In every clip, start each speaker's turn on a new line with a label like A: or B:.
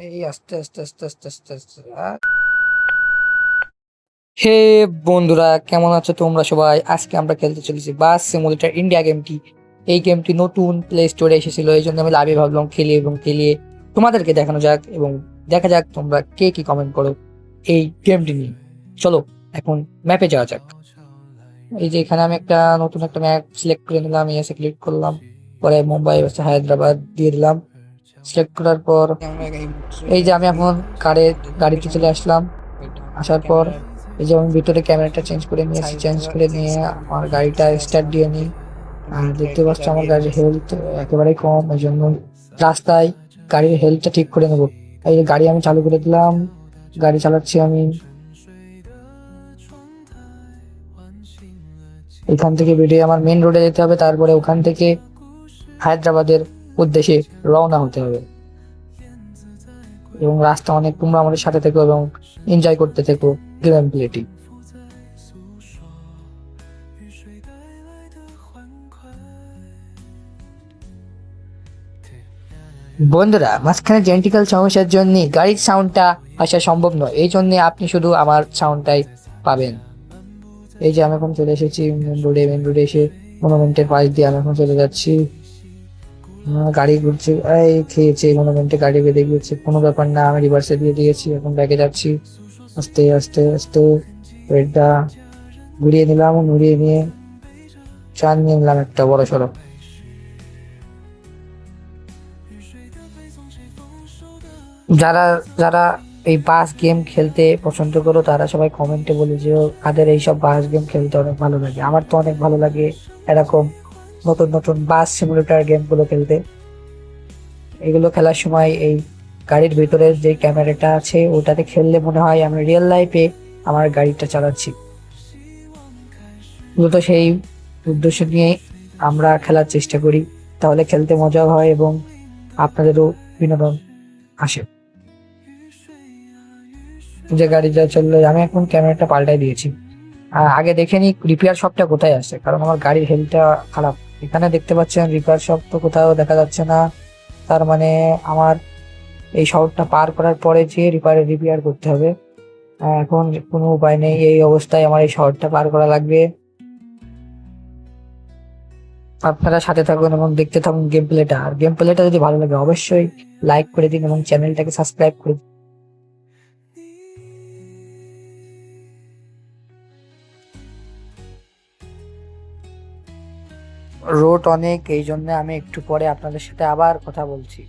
A: এই আস্তে আস্তে আস্তে আস্তে আস্তে আস্তে হে বন্ধুরা, কেমন আছো তোমরা সবাই? আজকে আমরা খেলতে চলেছি বাস সিমুলেটর ইন্ডিয়া গেমটি। এই গেমটি নতুন প্লে স্টোরে এসেছিল, এই জন্য আমি লাভে ভাবলাম খেলি এবং খেলিয়ে তোমাদেরকে দেখানো যাক এবং দেখা যাক তোমরা কে কি কমেন্ট করো এই গেমটি নিয়ে। চলো এখন ম্যাপে যাওয়া যাক। এই যে এখানে আমি একটা নতুন একটা ম্যাপ সিলেক্ট করে নিলাম, এসে ক্লিক করলাম, পরে মুম্বাই ভার্সেস হায়দ্রাবাদ দিয়ে দিলাম। সিলেক্ট করার পর এই যে আমি এখন গাড়িতে চলে আসলাম। আসার পর এই যে আমি ভিতরে ক্যামেরাটা চেঞ্জ করে নিয়েছি, চেঞ্জ করে নিয়ে আমার গাড়িটা স্টার্ট দিয়ে নিই। আর দেখতে পাচ্ছ আমার গাড়ির হেলথ একেবারেই কম, এই জন্য রাস্তায় গাড়ির হেলথটা ঠিক করে নেবো। এই যে গাড়ি আমি চালু করে দিলাম, গাড়ি চালাচ্ছি আমি। এখান থেকে বেরিয়ে আমার মেন রোডে যেতে হবে, তারপরে ওখান থেকে হায়দ্রাবাদের উদ্দেশ্যে রওনা হতে হবে। এবং রাস্তা অনেক, তোমরা আমাদের সাথে থেকো এবং এনজয় করতে থেকো গেম প্লেটি। বন্ধুরা, মাঝখানে জেন্টিক্যাল সমস্যার জন্য গাড়ির সাউন্ডটা আসা সম্ভব নয়, এই জন্য আপনি শুধু আমার সাউন্ডটাই পাবেন। এই যে আমি এখন চলে এসেছি মেন রোডে এসে মনুমেন্টের পাশ দিয়ে আমি এখন চলে যাচ্ছি। গাড়ি ঘুরছে, এই খেয়েছে মনুমেন্টে, গাড়ি বেঁধে গিয়েছে, কোনো ব্যাপার না, আমি রিভার্সে দিয়ে দিয়েছি, এখন ব্যাগে যাচ্ছি। আস্তে আস্তে আস্তে ওয়েটটা ঘুরিয়ে নিলাম, ঘুরিয়ে নিয়ে চান নিয়ে নিলাম একটা বড় সড়ো। যারা যারা এই বাস গেম খেলতে পছন্দ করো তারা সবাই কমেন্টে বলে যে কাদের এইসব বাস গেম খেলতে অনেক ভালো লাগে। আমার তো অনেক ভালো লাগে এরকম নতুন নতুন বাস সিমুলেটর গেমগুলো খেলতে। এগুলো খেলার সময় এই গাড়ির ভিতরে যে ক্যামেরাটা আছে ওটাতে খেললে মনে হয় আমি রিয়েল লাইফে আমার গাড়িটা চালাচ্ছি। মূলত সেই উদ্দেশ্য নিয়ে আমরা খেলার চেষ্টা করি, তাহলে খেলতে মজা হয় এবং আপনাদেরও বিনোদন আসে। যে গাড়িটা চললো, আমি এখন ক্যামেরাটা পাল্টাই দিয়েছি। আগে দেখে নি রিপেয়ার শপটা কোথায় আছে, কারণ আমার গাড়ির হেলথটা খারাপ। এখানে দেখতে পাচ্ছেন রিপেয়ার শপ তো কোথাও দেখা যাচ্ছে না, তার মানে আমার এই শহরটা পার করার পরে যে রিপেয়ার করতে হবে। এখন কোনো উপায় নেই, এই অবস্থায় আমার এই শহরটা পার করা লাগবে। আপনারা সাথে থাকুন এবং দেখতে থাকুন গেম প্লেটা। আর গেম প্লেটা যদি ভালো লাগে অবশ্যই লাইক করে দিন এবং চ্যানেলটাকে সাবস্ক্রাইব করে দিন। রোড অনেক, এই জন্য আমি একটু পরে আপনাদের সাথে আবার কথা বলছি।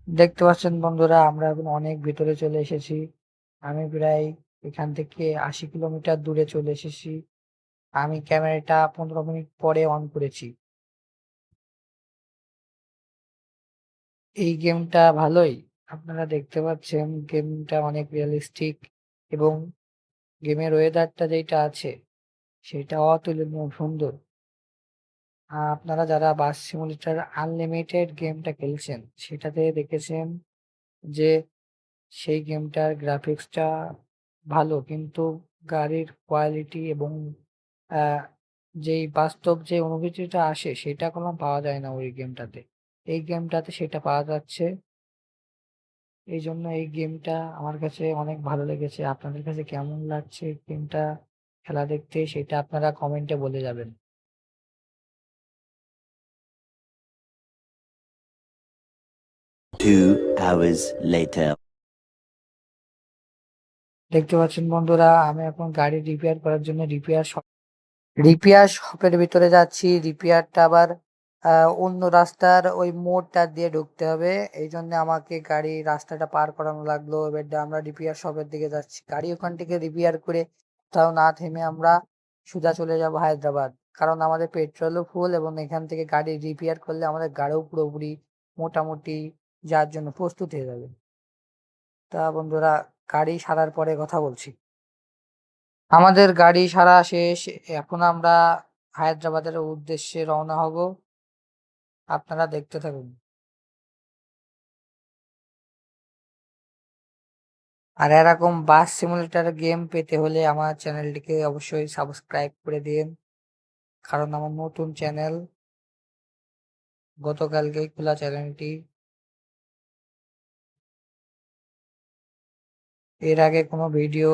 A: দেখতে পাচ্ছেন বন্ধুরা, আমরা এখন অনেক ভিতরে চলে এসেছি। আমি প্রায় এখান থেকে 80 কিলোমিটার দূরে চলে এসেছি। আমি ক্যামেরাটা 15 মিনিট পরে অন করেছি। এই গেমটা ভালোই, আপনারা দেখতে পাচ্ছেন গেমটা অনেক রিয়েলিস্টিক এবং গেমের ওয়েদারটা যেটা আছে সেটা অতুলনীয় সুন্দর। আপনারা যারা বাস সিমুলেটর আনলিমিটেড গেমটা খেলছেন সেটাতে দেখেছেন যে সেই গেমটার গ্রাফিক্সটা ভালো, কিন্তু গাড়ির কোয়ালিটি এবং আহ, যেই বাস্তব যে অনুভূতিটা আসে সেটা কোনো পাওয়া যায় না ওই গেমটাতে। এই গেমটাতে সেটা পাওয়া যাচ্ছে, এই জন্য এই গেমটা আমার কাছে অনেক ভালো লেগেছে। আপনাদের কাছে কেমন লাগছে গেমটা খেলা দেখতে সেটা আপনারা কমেন্টে বলে যাবেন।
B: 2 hours later.
A: দেখতে পাচ্ছেন বন্ধুরা, আমি এখন গাড়ি রিপেয়ার করার জন্য রিপেয়ার শপের ভিতরে যাচ্ছি। রিপেয়ারটা আবার অন্য রাস্তার ওই মোড়টা দিয়ে ঢুকতে হবে, এই জন্য আমাকে গাড়ি রাস্তাটা পার করানো লাগলো। এবার আমরা রিপেয়ার শপের দিকে যাচ্ছি, গাড়ি ওখান থেকে রিপেয়ার করে তাও না থেমে আমরা সোজা চলে যাব হায়দ্রাবাদ, কারণ আমাদের পেট্রোলও ফুল এবং এখান থেকে গাড়ি রিপেয়ার করলে আমাদের গাড়িও পুরোপুরি মোটামুটি যার জন্য প্রস্তুত হয়ে যাবে। তা বন্ধুরা, গাড়ি সারার পরে কথা বলছি। আমাদের গাড়ি সারা শেষ, এখন আমরা হায়দ্রাবাদের উদ্দেশ্যে রওনা হব। আপনারা দেখতে থাকুন। আর এরকম বাস সিমুলেটর গেম পেতে হলে আমার চ্যানেলটিকে অবশ্যই সাবস্ক্রাইব করে দিন, কারণ আমার নতুন চ্যানেল। গতকালকেই খোলা চ্যানেলটি। এর আগে কোনো ভিডিও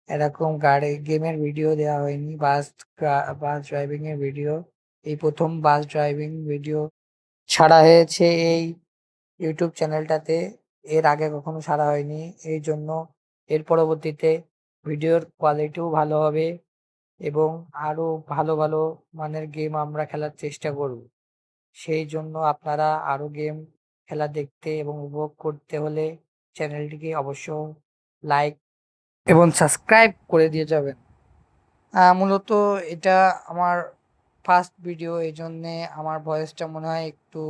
A: এরকম গাড়ি গেমের ভিডিও দেওয়া হয়নি, বাস ড্রাইভিং এর ভিডিও। এই প্রথম বাস ড্রাইভিং ভিডিও ছাড়া হয়েছে এই ইউটিউব চ্যানেলটাতে। এর আগে কখনো ছাড়া হয়নি, এই জন্য এর পরবর্তীতে ভিডিওর কোয়ালিটিও ভালো হবে এবং আরো ভালো ভালো মানের গেম আমরা খেলার চেষ্টা করব। সেই জন্য আপনারা আরো গেম খেলা দেখতে এবং উপভোগ করতে হলে চ্যানেলটিকে অবশ্য লাইক এবং সাবস্ক্রাইব করে দিয়ে যাবেন। মূলত এটা আমার ফার্স্ট ভিডিও, এই জন্যে আমার ভয়েসটা মনে হয় একটু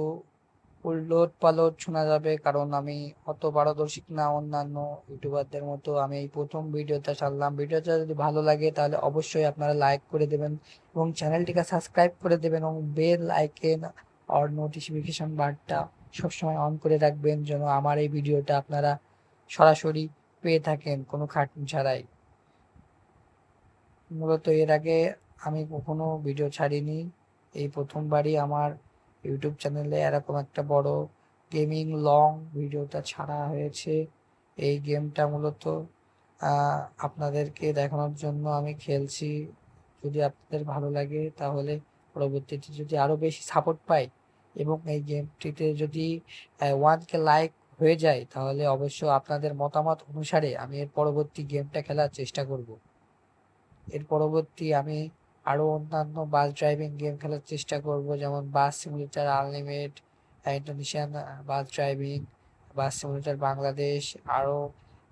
A: উলট পালট শোনা যাবে, কারণ আমি অত পারদর্শী না অন্যান্য ইউটিউবারদের মতো। আমি এই প্রথম ভিডিওটা ছাড়লাম। ভিডিওটা যদি ভালো লাগে তাহলে অবশ্যই আপনারা লাইক করে দেবেন এবং চ্যানেলটিকে সাবস্ক্রাইব করে দেবেন এবং বেল আইকন আর নোটিফিকেশন বারটা সবসময় অন করে রাখবেন, যেন আমার এই ভিডিওটা আপনারা সরাসরি পেয়ে থাকেন কোনো খাটনি ছাড়াই। মূলত এর আগে আমি কখনো ভিডিও ছাড়িনি, এই প্রথমবারই আমার ইউটিউব চ্যানেলে এরকম একটা বড় গেমিং লং ভিডিওটা ছাড়া হয়েছে। এই গেমটা মূলত আপনাদেরকে দেখানোর জন্য আমি খেলছি। যদি আপনাদের ভালো লাগে তাহলে পরবর্তীতে যদি আরও বেশি সাপোর্ট পাই এবং এই গেমটিতে যদি 1K লাইক হয়ে যায় তাহলে অবশ্য আপনাদের মতামত অনুসারে আমি এর পরবর্তী গেমটা খেলার চেষ্টা করব। এর পরবর্তী আমি আরো অন্যান্য বাস ড্রাইভিং গেম খেলার চেষ্টা করব, যেমন বাস সিমুলেটর আনলিমিটেড, ইন্দোনেশিয়ান বাস ড্রাইভিং, বাস সিমুলেটর বাংলাদেশ, আরো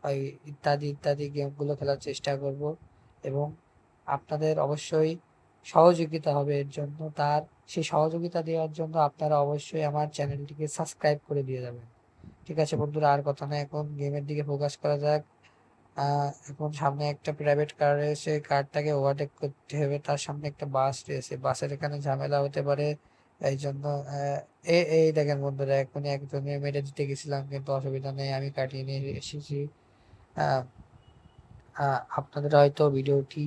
A: ওই ইত্যাদি ইত্যাদি গেমগুলো খেলার চেষ্টা করব এবং আপনাদের অবশ্যই সহযোগিতা হবে এর জন্য। সেই সহযোগিতা দেওয়ার জন্য আপনারা অবশ্যই আমার চ্যানেলটিকে সাবস্ক্রাইব করে দিয়ে যাবেন। ঠিক আছে বন্ধুরা, আর কথা না, এখন গেমের দিকে ফোকাস করা যাক। এখন সামনে একটা প্রাইভেট কার রয়েছে, কারটাকে ওভারটেক করতে হবে। তার সামনে একটা বাস রয়েছে, বাসের এখানে ঝামেলা হতে পারে, এই জন্য এই দেখেন বন্ধুরা, এখনই একজনের মেরে দিতে গেছিলাম কিন্তু অসুবিধা নেই, আমি কাটিয়ে নিয়ে এসেছি। আহ, আপনাদের হয়তো ভিডিওটি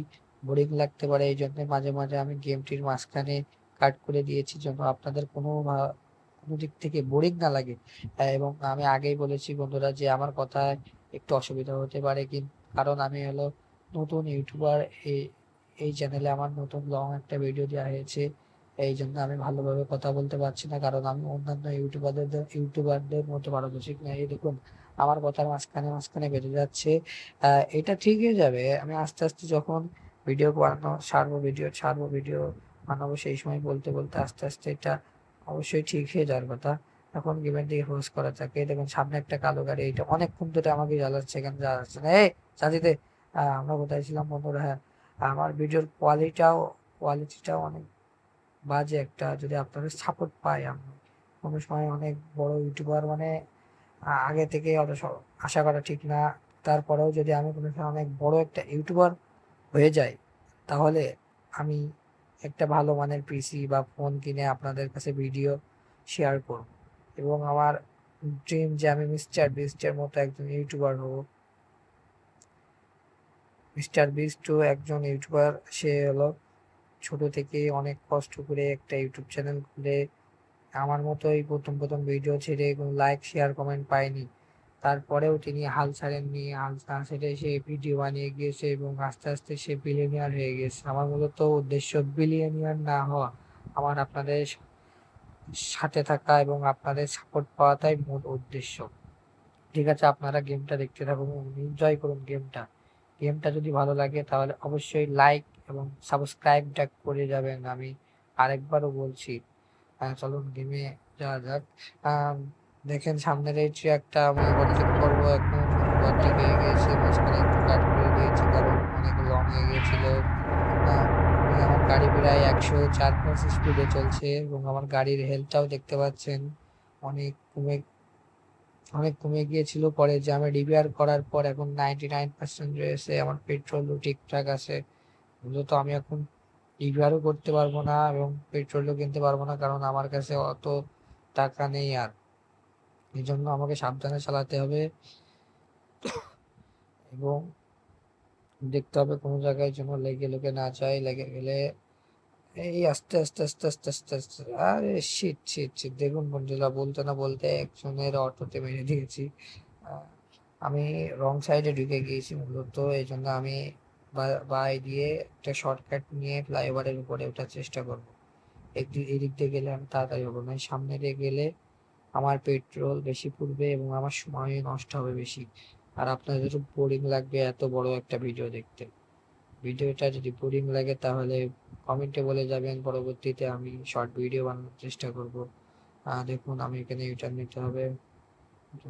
A: বোরিং লাগতে পারে, এই জন্য মাঝে মাঝে আমি গেমটির মাঝখানে কাট করে দিয়েছি, যেন আপনাদের কোনো দিক থেকে বোরিং না লাগে। এবং আমি আগেই বলেছি বন্ধুরা যে আমার কথায় একটু অসুবিধা হতে পারে, কিন্তু কারণ আমি হলো নতুন ইউটিউবার। এই এই চ্যানেলে আমার নতুন লং একটা ভিডিও দেওয়া হয়েছে, এই জন্য আমি ভালোভাবে কথা বলতে পারছি না, কারণ আমি অন্যান্য ইউটিউবারদের মতো পারদর্শী না। এই দেখুন আমার কথার মাঝখানে মাঝখানে বেঁধে যাচ্ছে। এটা ঠিক হয়ে যাবে, আমি আস্তে আস্তে যখন ভিডিও বানাবো সেই সময় বলতে বলতে আস্তে আস্তে এটা অবশ্যই ঠিক হয়ে যাওয়ার কথা। এখন গেমের দিকে ফোকাস করা থাকে। দেখুন সামনে একটা কালো গাড়ি, এটা অনেকক্ষণ ধরে আমাকে জ্বালাচ্ছে, এখানে যাওয়া যাচ্ছে না। এই চাঁদিতে, আমরা কোথায় ছিলাম বন্ধুরা? হ্যাঁ, আমার ভিডিওর কোয়ালিটিটাও অনেক বাজে একটা। যদি আপনাদের সাপোর্ট পাই, আমি কোনো সময় অনেক বড় ইউটিউবার মানে আগে থেকে অত আশা করা ঠিক না। তারপরেও যদি আমি কোনো সময় অনেক বড় একটা ইউটিউবার হয়ে যাই তাহলে আমি একটা ভালো মানের পিসি বা ফোন কিনে আপনাদের কাছে ভিডিও শেয়ার করব এবং আমার ড্রিম যে আমি মিস্টার বিস্টের মতো একজন ইউটিউবার হব। মিস্টার বিস্টও একজন ইউটিউবার, সে হলো ছোট থেকে অনেক কষ্ট করে একটা ইউটিউব চ্যানেল খুলে আমার মতোই প্রথম প্রথম ভিডিও ছেড়ে কোনো লাইক শেয়ার কমেন্ট পায়নি, তারপরেও তিনি হাল ছাড়েননি। হাল না ছেড়ে সে ভিডিও বানিয়ে গিয়েছে এবং আস্তে আস্তে সে বিলিয়নিয়ার হয়ে গেছে। আমার মূলত উদ্দেশ্য বিলিয়নিয়ার না হওয়া, আমার আপনাদের সাথে থাকা এবং আপনাদের সাপোর্ট পাওয়াটাই মূল উদ্দেশ্য। ঠিক আছে, আপনারা গেমটা দেখতে থাকুন এবং এনজয় করুন গেমটা। গেমটা যদি ভালো লাগে তাহলে অবশ্যই লাইক এবং সাবস্ক্রাইবটা করে যাবেন, আমি আরেকবারও বলছি। চলুন গেমে যাওয়া যাক। আম, দেখেন সামনের এই ট্র্যাকটা আমি ওভারটেক করবো, এখন ওভারটেক হয়ে গিয়েছে, মাঝখানে একটু কাট করে দিয়েছি কারণ অনেক লং হয়ে গিয়েছিল। আমার গাড়ি প্রায় 104 স্পিডে চলছে এবং আমার গাড়ির হেলথটাও দেখতে পাচ্ছেন অনেক কমে অনেক কমে গিয়েছিল। পরে যে আমি রিপেয়ার করার পর এখন 99% রয়েছে, আমার পেট্রোলও ঠিকঠাক আছে। মূলত আমি এখন রিপেয়ারও করতে পারবো না এবং পেট্রোলও কিনতে পারবো না, কারণ আমার কাছে অত টাকা নেই আর। এই জন্য আমাকে সাবধানে চালাতে হবে এবং দেখতে হবে কোনো জায়গায় যেন লেগে লেগে না যায়, লেগে গেলে এই আস্তে আস্তে আস্তে আস্তে আস্তে আস্তে আরে শিট শিট শিট, দেখুন বন্ধুরা, বলতে না বলতে একজনের অটোতে মেরে দিয়েছি। আহ, আমি রং সাইডে ঢুকে গিয়েছি মূলত, এই জন্য আমি বাই দিয়ে একটা শর্টকাট নিয়ে ফ্লাইওভারের উপরে ওঠার চেষ্টা করবো। এদিক দিয়ে গেলে আমি তাড়াতাড়ি হবো, না সামনে দিয়ে গেলে আমার পেট্রোল বেশি পুড়বে এবং আমার সময় নষ্ট হবে বেশি। আর আপনাদেরও বোরিং লাগবে এত বড় একটা ভিডিও দেখতে। ভিডিওটা যদি বোরিং লাগে তাহলে কমেন্টে বলে যাবেন, পরবর্তীতে আমি শর্ট ভিডিও বানানোর চেষ্টা করব। দেখুন আমি এখানে ইউটার্ন নিতে হবে।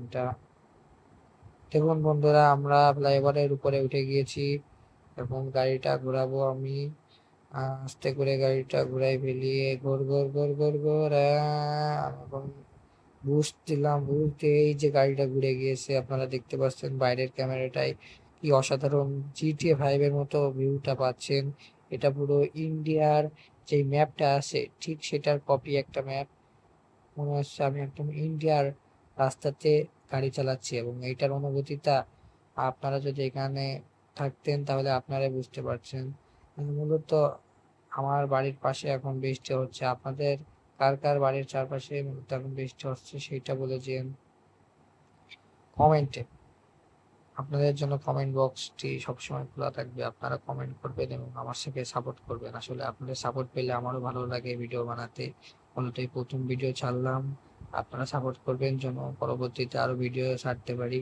A: এটা দেখুন বন্ধুরা, আমরা ফ্লাইওভারের উপরে উঠে গিয়েছি এবং গাড়িটা ঘোরাবো আমি। আস্তে করে গাড়িটা ঘুরাই ফেলিয়ে ঘোর ঘোর ঘোর ঘোর ঘোর আমি এখন বুস্ট দিলাম, বুস্ট দিয়েই যে গাড়িটা ঘুরে গিয়েছে, আপনারা দেখতে পাচ্ছেন বাইরের ক্যামেরাটায় কি অসাধারণ GTA 5 এর মতো ভিউটা পাচ্ছেন। এটা পুরো ইন্ডিয়ার যে ম্যাপটা আছে ঠিক সেটার কপি একটা ম্যাপ। মনে হচ্ছে আমি একদম ইন্ডিয়ার রাস্তাতে গাড়ি চালাচ্ছি এবং এইটার অনুভূতিটা আপনারা যদি এখানে থাকতেন তাহলে আপনারাই বুঝতে পারছেন। মূলত আমার বাড়ির পাশে এখন বৃষ্টি হচ্ছে, আপনাদের কার কার বাড়ির চারপাশে মূলত এখন বৃষ্টি হচ্ছে সেটা বলে যেন কমেন্টে। আপনাদের জন্য কমেন্ট বক্সটি সবসময় খোলা থাকবে, আপনারা কমেন্ট করবেন এবং আমার সাথে সাপোর্ট করবেন। আসলে আপনাদের সাপোর্ট পেলে আমারও ভালো লাগে ভিডিও বানাতে। মূলত এই প্রথম ভিডিও ছাড়লাম, আপনারা সাপোর্ট করবেন যেন পরবর্তীতে আরো ভিডিও ছাড়তে পারি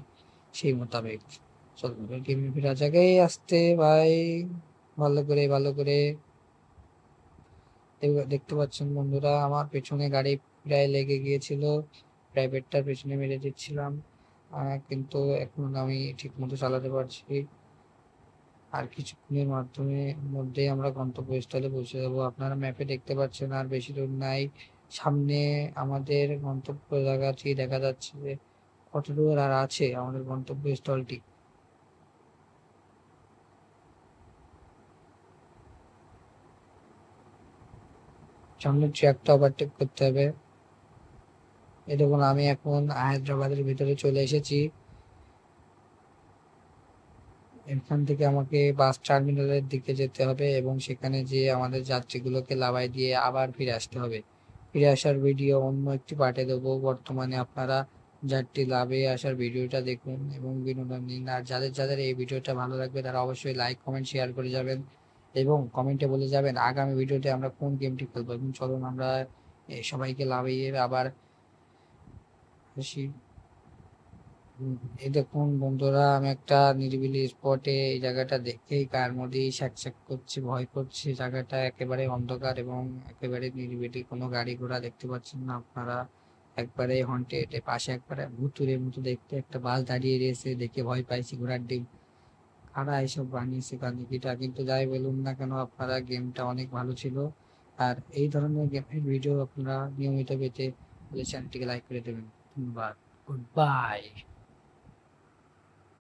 A: সেই মোতাবেক। চলুন গেমে ফেরা জায়গায় আসতে ভাই, ভালো করে ভালো করে। দেখতে পাচ্ছেন বন্ধুরা, আমার পেছনে গাড়ি প্রায় লেগে গিয়েছিল, প্রাইভেটটার পেছনে মেরে দিচ্ছিলাম। কিন্তু এখন আমি ঠিক মতো চালাতে পারছি। আর কিছুক্ষণের মধ্যেই আমরা গন্তব্যস্থলে পৌঁছে যাবো। আপনারা ম্যাপে দেখতে পাচ্ছেন আর বেশি দূর নাই। সামনে আমাদের গন্তব্য জায়গাটি দেখা যাচ্ছে যে কত দূর আর আছে আমাদের গন্তব্যস্থলটি। সামনে ট্র্যাকটা ওভারটেক করতে হবে। এই দেখুন আমি এখন হায়দ্রাবাদের ভিতরে চলে এসেছি। এখান থেকে আমাকে বাস টার্মিনালের দিকে যেতে হবে এবং সেখানে যেয়ে আমাদের যাত্রীগুলোকে নামায় দিয়ে আবার ফিরে আসতে হবে। ফিরে আসার ভিডিও অন্য একটি পার্টে দেবো। বর্তমানে আপনারা যাত্রী লাভে আসার ভিডিওটা দেখুন এবং বিনোদন নিন। আর যাদের যাদের এই ভিডিওটা ভালো লাগবে তারা অবশ্যই লাইক কমেন্ট শেয়ার করে যাবেন এবং কমেন্টে বলে যাবেন আগামী ভিডিওতে আমরা কোন গেমটি খেলবো। এবং চলুন আমরা সবাইকে লাভিয়ে আবার আসি। এই দেখুন বন্ধুরা, আমি একটা নিরিবিলি স্পটে এই জায়গাটা দেখেই গায়ের মধ্যেই স্যাঁক করছে, ভয় করছে। জায়গাটা একেবারে অন্ধকার এবং একেবারে নিরিবিলি, কোনো গাড়ি ঘোড়া দেখতে পাচ্ছেন না আপনারা। একবারে হন্টেড, পাশে একবারে ভুতুড়ের মতো দেখতে একটা বাস দাঁড়িয়ে রয়েছে, দেখে ভয় পাইছি ঘোড়ার ডিম। কারা এসব বানিয়েছে কান্দিকিটা, কিন্তু যাই বলুন না কেন আপনারা, গেমটা অনেক ভালো ছিল। আর এই ধরনের গেমের ভিডিও আপনারা নিয়মিত পেতে হলে চ্যানেলটিকে লাইক করে দেবেন। ধন্যবাদ, গুড বাই।